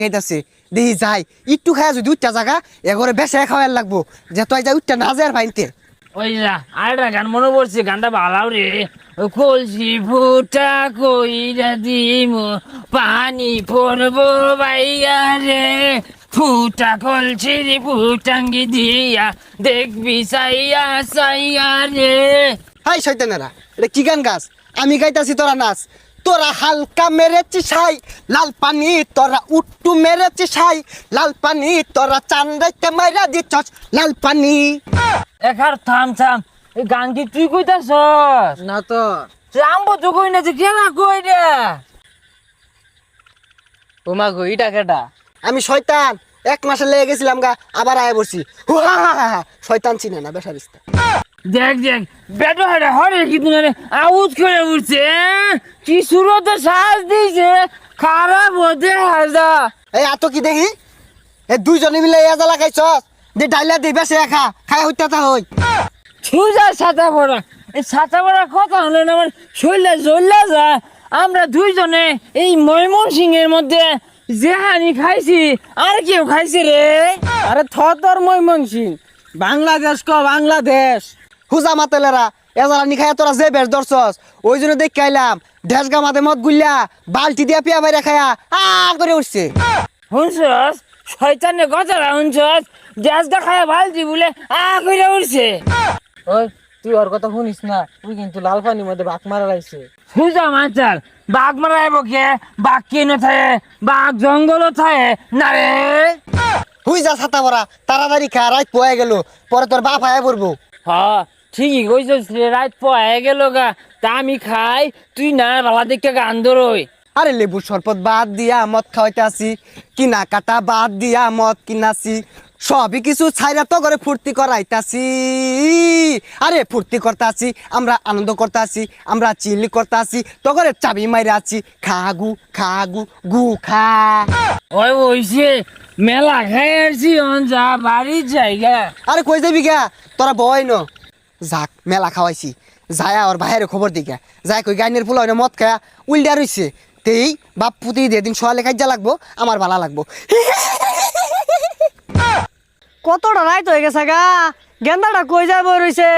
খাইতাছে দেখি যাই একটু খায় যদি উঠটা জায়গা এগরে বেশে খাওয়ার লাগবো যে তুই যা উঠটা না যায় ভাইতে ওই যা আরেকটা গান মনে পড়ছে গানটা ভালো রে কলসি ফুটা কইরা দিম পানি পড়বো বাইয়া রে ফুটা কলসি রে ফুটাঙ্গি দিয়া দেখবি সাইয়া সাইয়া রে। হাই শয়তানেরা এটা কি গান গাছ আমি গাইতাছি তোরা নাচ তোরা হালকা মেরেছি ছাই লাল পানি তোরা উট্টু মেরেছি ছাই লাল পানি তোরা চান্দাইতে মাইরা দিচ্ছস লাল পানি। এখার থাম থাম এই গান কি তুই কইতাছস? না তো আমবো তো কই না যে কেনা কই রে ওমা গো ইটা কেটা? আমি শয়তান এক মাসে লেগে গেছিলাম গা আবার আয় বসছি শয়তান চিনে না বেসারিস্তা। দেখ দেখ বেটো হরে হরে কি তুমি আউট করে উঠছে কি সুরতে শ্বাস দিয়েছে খারাপ হতে হাজা। এই এত কি দেখি এই দুইজনে মিলে এজা লাগাইছস যে ডাইলা দিই বেশি খা খাই হইতা তা হই সুজা ছাতা পড়া এই ছাতা পড়া কথা হলো না আমার শরীরে জ্বললা যা। আমরা দুইজনে এই ময়মনসিংহের মধ্যে যেহানি খাইছি আর কেউ খাইছে রে? আরে তোর ময়মনসিং বাংলাদেশ বাংলাদেশ হুজা মাতেলেরা এজালা নি খায়া তোরা যে বেশ ধরছস ওই জন্য দেখ খাইলাম ঢেস গামাতে মদ গুল্লা বালতি দিয়া পিয়া বাইরে খায়া করে উঠছে। শুনছস শয়তানের কথাটা শুনছস গ্যাসটা খায় বালতি বলে কইরা উঠছে। ওই তুই ওর কথা শুনিস না, তুই কিন্তু লাল পানির মধ্যে বাঘ মারা লাইছে। সুজা মাচাল বাঘ মারাইব কে? বাঘ কেন থাকে? বাঘ জঙ্গল থাকে না রে? হুই যা ছাতা পরা তাড়াতাড়ি খা রাত পয়ে গেল পরে তোর বাপ আয়া পড়বো। হ্যাঁ ঠিকই কইছস রে রাত পয়ে গেল গা তা আমি খাই তুই না ভালা দেখে গান ধরই। আরে লেবু শরবত বাদ দিয়া মদ খাওয়াইতে আসি কিনা কাটা বাদ দিয়া মদ কিনাছি সবই কিছু ছাইরা তো করে ফুর্তি করাইতাছি। আরে ফুর্তি করতে আসি আমরা আনন্দ করতে আসি আমরা চিল্লি করতে আসি তো করে চাবি মাইরা আছি খাগু খাগু গু খা। ওই ওইছে মেলা খাই আসছি যা বাড়ির জায়গা। আরে কই যাবি গা তোরা বয় ন যাক মেলা খাওয়াইছি যায়া ওর বাইরে খবর দিগা যাই কই গাইনের ফুলা হইনা মদ খায়া উল্টা রইছে তেই বাপ পুতি দিয়ে দিন সোয়ালে খাইজা লাগবো আমার ভালা লাগবো। কতটা রাইত হয়ে গেছে গা, গেন্দাটা কই যায় বই রইছে?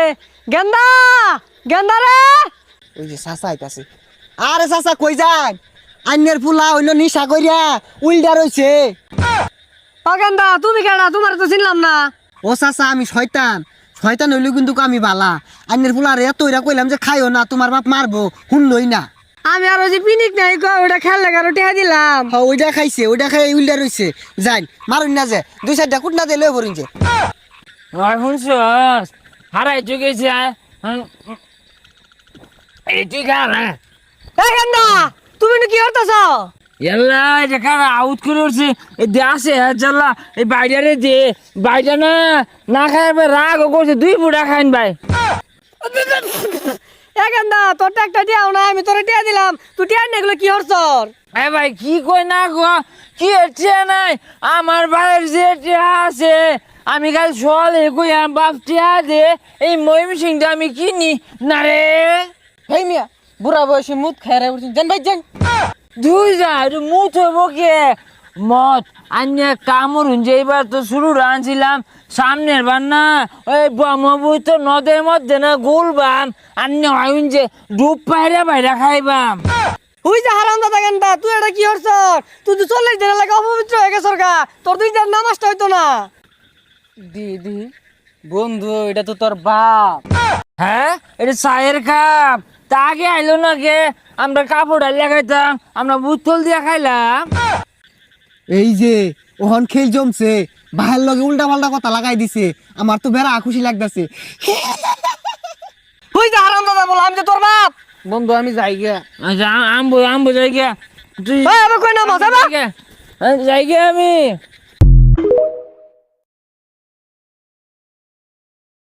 গেন্দা গেন্দা রে! ওই যে চাচা আইতাছে। আরে চাচা কই যান আইনের ফুলা হইল নিশা কইরা উল্টা রইছে। ও গেন্দা তুমি কেডা? তোমার তো চিনলাম না। ও চাচা আমি শয়তান শয়তান হইলে কিন্তু আমি বালা আইনের ফুলা রে তৈরা কইলাম যে খাইও না তোমার বাপ মারবো শুনলই না। আমি আর ওই যে পিনিক নাই কো ওটা খেল লাগা টেহা দিলাম। হ্যাঁ ওইটা খাইছে ওইটা খাই উল্টা রইছে যাই মারুন না যে দুই চারটা কুটনা দিয়ে লই পড়ুন যে। ওই শুনছস হারাই চুকেছে এই তুই খা না। এ গেন্দা তুমি কি করতেছ? এল্লা এটা কারা আউট করে উঠছে এই দেশে জাল্লা এই বাইরে দে বাইরে না না খাইবে রাগ করছে দুই বুড়া খাইন ভাই। এ গেন্দা তোর একটা দিয়াও না আমি তোরে টিয়া দিলাম তুই টিয়া না এগুলো কি হরছর? এ ভাই কি কই না গো কি টিয়া নাই আমার ভাইয়ের যে টিয়া আছে আমি কাল সকালে কই বাপ টিয়া দে এই ময়মনসিংহটা আমি কিনি না রে। হেই মিয়া বুড়া বয়সে মুত খাইরা উঠছেন জান ভাই জান। দুই যা মুঠ হইব কে মত আন্য কামড় যে এবার তো শুরু আনছিলাম সামনের বার না ওই ব্রহ্মপুত্র নদের মধ্যে না গুলবাম আন্য আইন যে ডুব পাইরা বাইরা খাইবাম। হুই যা হারাম দাদা গেন্দা তুই এটা কি হরছর? তুই তো 40 দিনের লাগে অপবিত্র হয়ে গেছর গা, তোর 2 দিন নামাজটা হইতো না। দিদি বন্ধু এটা তো তোর বাপ। হ্যাঁ এটা চায়ের কাপ তা আগে আইলো না কে? আমরা কাপড় ডালিয়া খাইতাম আমরা বুতল দিয়া খাইলাম। এই যে ওহন খেল জমছে বাহের লগে উল্টা পাল্টা কথা লাগাই দিছে আমার তো বেড়া খুশি লাগতাছে। হুই যা হারাম দাদা বল আমি যে তোর বাপ। বন্ধু আমি যাই গিয়া। আচ্ছা আমবো আমবো যাই গিয়া তুই এই আবে কই না মজা না। যাই গিয়া আমি।